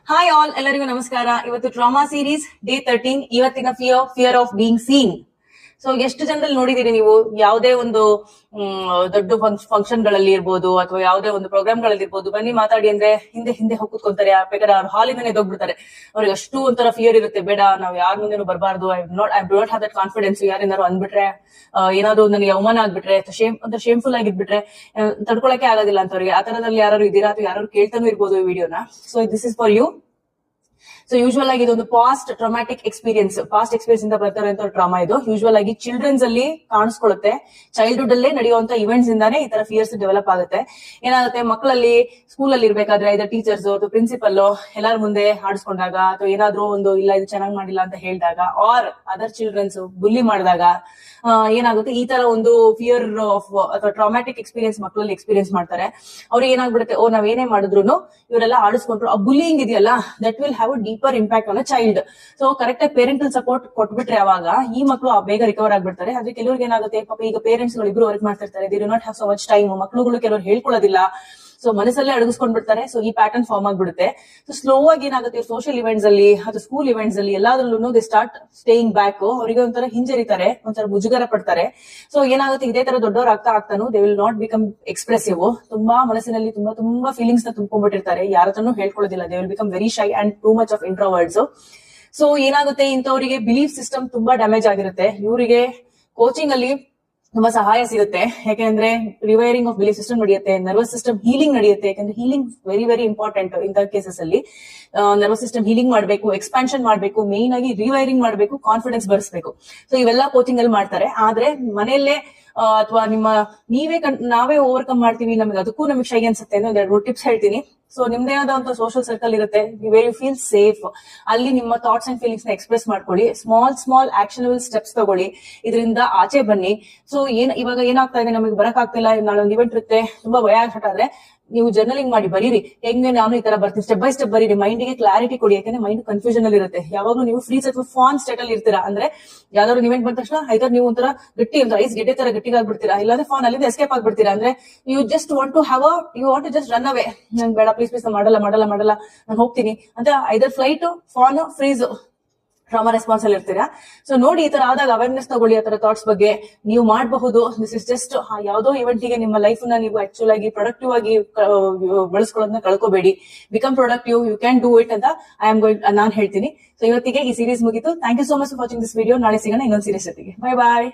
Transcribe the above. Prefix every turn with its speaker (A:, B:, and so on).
A: Hi all, ಎಲ್ಲರಿಗೂ ನಮಸ್ಕಾರ. ಇವತ್ತು ಟ್ರಾಮಾ ಸೀರೀಸ್ ಡೇ 13. ಇವತ್ತಿನ fear of being seen. So ಎಷ್ಟು ಜನರಲ್ಲಿ ನೋಡಿದೀರಿ ನೀವು? ಯಾವುದೇ ಒಂದು ದೊಡ್ಡ ಫಂಕ್ಷನ್ ಗಳಲ್ಲಿ ಇರ್ಬೋದು ಅಥವಾ ಯಾವುದೇ ಒಂದು ಪ್ರೋಗ್ರಾಮ್ ಗಳಲ್ಲಿ ಇರ್ಬೋದು, ಬನ್ನಿ ಮಾತಾಡಿ ಅಂದ್ರೆ ಹಿಂದೆ ಹಿಂದೆ ಹೋಗಿ ಕೂತ್ಕೊಂತಾರೆ. ಬೇಕಾದ್ರೆ ಅವ್ರ ಹಾಲಿಂದನೇ ಎದ್ದೋಗ್ಬಿಡ್ತಾರೆ. ಅವ್ರಿಗೆ ಅಷ್ಟು ಒಂಥರ ಫಿಯರ್ ಇರುತ್ತೆ. ಬೇಡ, ನಾವು ಯಾರ ಮುಂದೆನೂ ಬರಬಾರ್ದು, I do not have that confidence. ಯಾರೇನಾದ್ರು ಅಂದ್ಬಿಟ್ರೆ, ಏನಾದ್ರು ನನಗೆ ಅವಮಾನ ಆಗ್ಬಿಟ್ರೆ, ಶೇಮ್ಫುಲ್ ಆಗಿದ್ಬಿಟ್ರೆ ತಡ್ಕೊಳಕ್ಕೆ ಆಗೋದಿಲ್ಲ ಅಂತವ್ರಿಗೆ. ಆ ತರದಲ್ಲಿ ಯಾರು ಇದ್ದೀರಾ ಅಥವಾ ಯಾರು ಕೇಳ್ತಾನೂ ಇರ್ಬೋದು ಈ ವಿಡಿಯೋನ. So this is for you. So usual ಆಗಿ ಇದೊಂದು ಪಾಸ್ಟ್ ಎಕ್ಸ್ಪೀರಿಯನ್ಸ್ ಇಂದ ಬರ್ತಾರೆ ಅಂತ ಟ್ರಾಮಾ. ಇದು ಯೂಶುವಲ್ ಆಗಿ ಚಿಲ್ಡ್ರನ್ಸ್ ಅಲ್ಲಿ ಕಾಣಿಸ್ಕೊಳ್ಳುತ್ತೆ. ಚೈಲ್ಡ್ಹುಡ್ ಅಲ್ಲೇ ನಡೆಯುವಂತ ಇವೆಂಟ್ಸ್ ಇಂದಾನೆ ಈ ತರ ಫಿಯರ್ಸ್ ಡೆವಲಪ್ ಆಗುತ್ತೆ. ಏನಾಗುತ್ತೆ, ಮಕ್ಕಳಲ್ಲಿ ಸ್ಕೂಲ್ ಅಲ್ಲಿ ಇರ್ಬೇಕಾದ್ರೆ either ಟೀಚರ್ಸ್ ಅಥವಾ ಪ್ರಿನ್ಸಿಪಲ್ ಎಲ್ಲಾರ ಮುಂದೆ ಆಡಿಸ್ಕೊಂಡಾಗ ಅಥವಾ ಏನಾದ್ರೂ ಒಂದು ಇಲ್ಲ ಇದು ಚೆನ್ನಾಗಿ ಮಾಡಿಲ್ಲ ಅಂತ ಹೇಳಿದಾಗ, ಆರ್ ಅದರ್ ಚಿಲ್ಡ್ರನ್ಸ್ ಬುಲ್ಲಿ ಮಾಡಿದಾಗ ಏನಾಗುತ್ತೆ, ಈ ತರ ಒಂದು ಫಿಯರ್ ಆಫ್ ಅಥವಾ ಟ್ರಾಮ್ಯಾಟಿಕ್ ಎಕ್ಸ್ಪೀರಿಯನ್ಸ್ ಮಕ್ಕಳಲ್ಲಿ ಎಕ್ಸ್ಪೀರಿಯನ್ಸ್ ಮಾಡ್ತಾರೆ. ಅವ್ರಿಗೆ ಏನಾಗ್ಬಿಡುತ್ತೆ, ನಾವೇನೇ ಮಾಡಿದ್ರು ಇವರೆಲ್ಲ ಆಡಿಸ್ಕೊಂಡ್ರು, ಆ ಬುಲ್ಲಿಂಗ್ ಇದೆಯಲ್ಲ, that will have a deeper impact on a child. So correct ಆಗಿ ಪೇರೆಂಟಲ್ ಸಪೋರ್ಟ್ ಕೊಟ್ಬಿಟ್ರೆ ಅವಾಗ ಈ ಮಕ್ಕಳು ಬೇಗ ರಿಕವರ್ ಆಗ್ಬಿಡ್ತಾರೆ. ಆದ್ರೆ ಕೆಲವ್ರಿಗೆ ಏನಾಗುತ್ತೆ, ಪಾಪ ಈಗ ಪೇರೆಂಟ್ಸ್ ಗಳು ಇಬ್ರು ವರ್ಕ್ ಮಾಡ್ತಿರ್ತಾರೆ, they do not have so much time. ಮಕ್ಕಳುಗಳು ಕೆಲವರು ಹೇಳ್ಕೊಳ್ಳೋದಿಲ್ಲ, ಸೊ ಮನಸ್ಸಲ್ಲೇ ಅಡಗಿಸ್ಕೊಂಡ್ ಬಿಡ್ತಾರೆ. ಸೊ ಈ ಪ್ಯಾಟರ್ನ್ ಫಾರ್ಮ್ ಆಗ್ಬಿಡುತ್ತೆ. ಸೊ ಸ್ಲೋ ಆಗಿ ಏನಾಗುತ್ತೆ, ಸೋಷಿಯಲ್ ಇವೆಂಟ್ಸ್ ಅಲ್ಲಿ ಅಥವಾ ಸ್ಕೂಲ್ ಇವೆಂಟ್ಸ್ ಅಲ್ಲಿ ಎಲ್ಲಾದ್ರಲ್ಲೂ ದೇ ಸ್ಟಾರ್ಟ್ ಸ್ಟೇಯಿಂಗ್ ಬ್ಯಾಕ್. ಅವರಿಗೆ ಒಂಥರ ಹಿಂಜರಿತಾರೆ, ಒಂಥರ ಮುಜುಗರ ಪಡ್ತಾರೆ. ಸೊ ಏನಾಗುತ್ತೆ, ಇದೇ ತರ ದೊಡ್ಡವ್ರು ಆಗ್ತಾನು they will not become expressive. ತುಂಬಾ ಮನಸ್ಸಿನಲ್ಲಿ ತುಂಬಾ ಫೀಲಿಂಗ್ಸ್ ನ ತುಂಬ್ಕೊಂಡ್ಬಿಟ್ಟಿರ್ತಾರೆ, ಯಾರ ಹತ್ರನೂ ಹೇಳ್ಕೊಳ್ಳೋದಿಲ್ಲ. They will become very shy and too much of introverts. So ಏನಾಗುತ್ತೆ, ಇಂಥವರಿಗೆ ಬಿಲೀಫ್ ಸಿಸ್ಟಮ್ ತುಂಬಾ ಡ್ಯಾಮೇಜ್ ಆಗಿರುತ್ತೆ. ಇವರಿಗೆ ಕೋಚಿಂಗ್ ಅಲ್ಲಿ ತುಂಬಾ ಸಹಾಯ ಸಿಗುತ್ತೆ. ಯಾಕೆಂದ್ರೆ ರಿವೈರಿಂಗ್ ಆಫ್ ಬಿಲೀಫ್ ಸಿಸ್ಟಮ್ ನಡೆಯುತ್ತೆ, ನರ್ವಸ್ ಸಿಸ್ಟಮ್ ಹೀಲಿಂಗ್ ನಡೆಯುತ್ತೆ. ಯಾಕಂದ್ರೆ ಹೀಲಿಂಗ್ ವೆರಿ ವೆರಿ ಇಂಪಾರ್ಟೆಂಟ್ ಇಂಥ ಕೇಸಸ್ ಅಲ್ಲಿ. ನರ್ವಸ್ ಸಿಸ್ಟಮ್ ಹೀಲಿಂಗ್ ಮಾಡಬೇಕು, ಎಕ್ಸ್ಪಾನ್ಷನ್ ಮಾಡಬೇಕು, ಮೇನ್ ಆಗಿ ರಿವೈರಿಂಗ್ ಮಾಡಬೇಕು, ಕಾನ್ಫಿಡೆನ್ಸ್ ಬರ್ಸ್ಬೇಕು. ಸೊ ಇವೆಲ್ಲ ಕೋಚಿಂಗ್ ಅಲ್ಲಿ ಮಾಡ್ತಾರೆ. ಆದ್ರೆ ಮನೆಯಲ್ಲೇ ಅಥವಾ ನಾವೇ ಓವರ್ಕಮ್ ಮಾಡ್ತೀವಿ, ನಮಗೆ ಶೈ ಅನ್ಸುತ್ತೆ ಅನ್ನೋ 2-3 ಟಿಪ್ಸ್ ಹೇಳ್ತೀನಿ. ಸೊ ನಿಮ್ದೇ ಆದಂತ ಸೋಷಿಯಲ್ ಸರ್ಕಲ್ ಇರುತ್ತೆ, ವೇರ್ ಯು ಫೀಲ್ ಸೇಫ್. ಅಲ್ಲಿ ನಿಮ್ಮ ಥಾಟ್ಸ್ ಅಂಡ್ ಫೀಲಿಂಗ್ಸ್ ನ ಎಕ್ಸ್ಪ್ರೆಸ್ ಮಾಡ್ಕೊಳ್ಳಿ. ಸ್ಮಾಲ್ ಆಕ್ಷನಬಲ್ ಸ್ಟೆಪ್ಸ್ ತಗೊಳ್ಳಿ, ಇದರಿಂದ ಆಚೆ ಬನ್ನಿ. ಸೊ ಇವಾಗ ಏನಾಗ್ತಾ ಇದೆ, ನಮಗೆ ಬರಕ್ ಆಗ್ತಿಲ್ಲ, ನಾಳೆ ಒಂದು ಇವೆಂಟ್ ಇರುತ್ತೆ, ತುಂಬಾ ಭಯ ಆಗ್ಬಿಟ್ಟಾದ್ರೆ ನೀವು ಜರ್ನಲಿಂಗ್ ಮಾಡಿ ಬರೀರಿ. ಹೆಂಗೆ ನಾನು ಈ ತರ ಬರ್ತೀನಿ, ಸ್ಟೆಪ್ ಬೈ ಸ್ಟೆಪ್ ಬರೀರಿ. ಮೈಂಡ್ಗೆ ಕ್ಲಾರಿಟಿ ಕೊಡಿ. ಯಾಕಂದ್ರೆ ಮೈಂಡ್ ಕನ್ಫ್ಯೂಷನ್ ಅಲ್ಲಿ ಇರುತ್ತೆ. ಯಾವಾಗಲೂ ನೀವು ಫ್ರೀಸ್ ಅಥವಾ ಫಾನ್ ಸ್ಟೇಟ್ ಅಲ್ಲಿ ಇರ್ತೀರಾ. ಅಂದ್ರೆ ಯಾವ್ದಾದ್ರು ಇವೆಂಟ್ ಬಂದ ತಕ್ಷಣ ಐದರ್ ನೀವು ಒಂಥರ ಐಸ್ ಗೆಡ್ಡೆ ತರ ಗಟ್ಟಿಗಾಗ್ಬಿಡ್ತೀರಾ, ಇಲ್ಲಾಂದ್ರೆ ಫಾನ್ ಅಲ್ಲಿಂದ ಎಸ್ಕೇಪ್ ಆಗ್ಬಿಡ್ತೀರಾ. ಅಂದ್ರೆ you want to just run away. ನಂಗೆ ಬೇಡ, ಪ್ಲೀಸ್ ಮಾಡಲ್ಲ, ನಾನು ಹೋಗ್ತೀನಿ ಅಂತ either flight, fawn, freeze, trauma response ಅಲ್ಲಿ ಇರ್ತೀರಾ. ಸೊ ನೋಡಿ, ಈ ತರ ಆದಾಗ ಅವೇರ್ನೆಸ್ ತಗೊಳ್ಳಿ. ಆ ತರ ಥಾಟ್ಸ್ ಬಗ್ಗೆ ನೀವು ಮಾಡಬಹುದು. ದಿಸ್ ಇಸ್ ಜಸ್ಟ್ ಯಾವ್ದೋ ಇವೆಂಟ್ ಗೆ ನಿಮ್ಮ ಲೈಫ್ ನ ನೀವು ಆಕ್ಚುಲ್ ಆಗಿ ಪ್ರೊಡಕ್ಟಿವ್ ಆಗಿ ಬಳಸ್ಕೊಳ್ಳೋದನ್ನ ಕಳ್ಕೋಬೇಡಿ. Become productive, you can do it ಅಂತ ನಾನು ಹೇಳ್ತೀನಿ. ಸೊ ಇವತ್ತಿಗೆ ಈ ಸೀರೀಸ್ ಮುಗಿತು. Thank you so much for watching this video. ನಾಳೆ ಸಿಗೋಣ ಇನ್ನೊಂದು ಸೀರೀಸ್ ಜೊತೆಗೆ. ಬೈ ಬಾಯ್.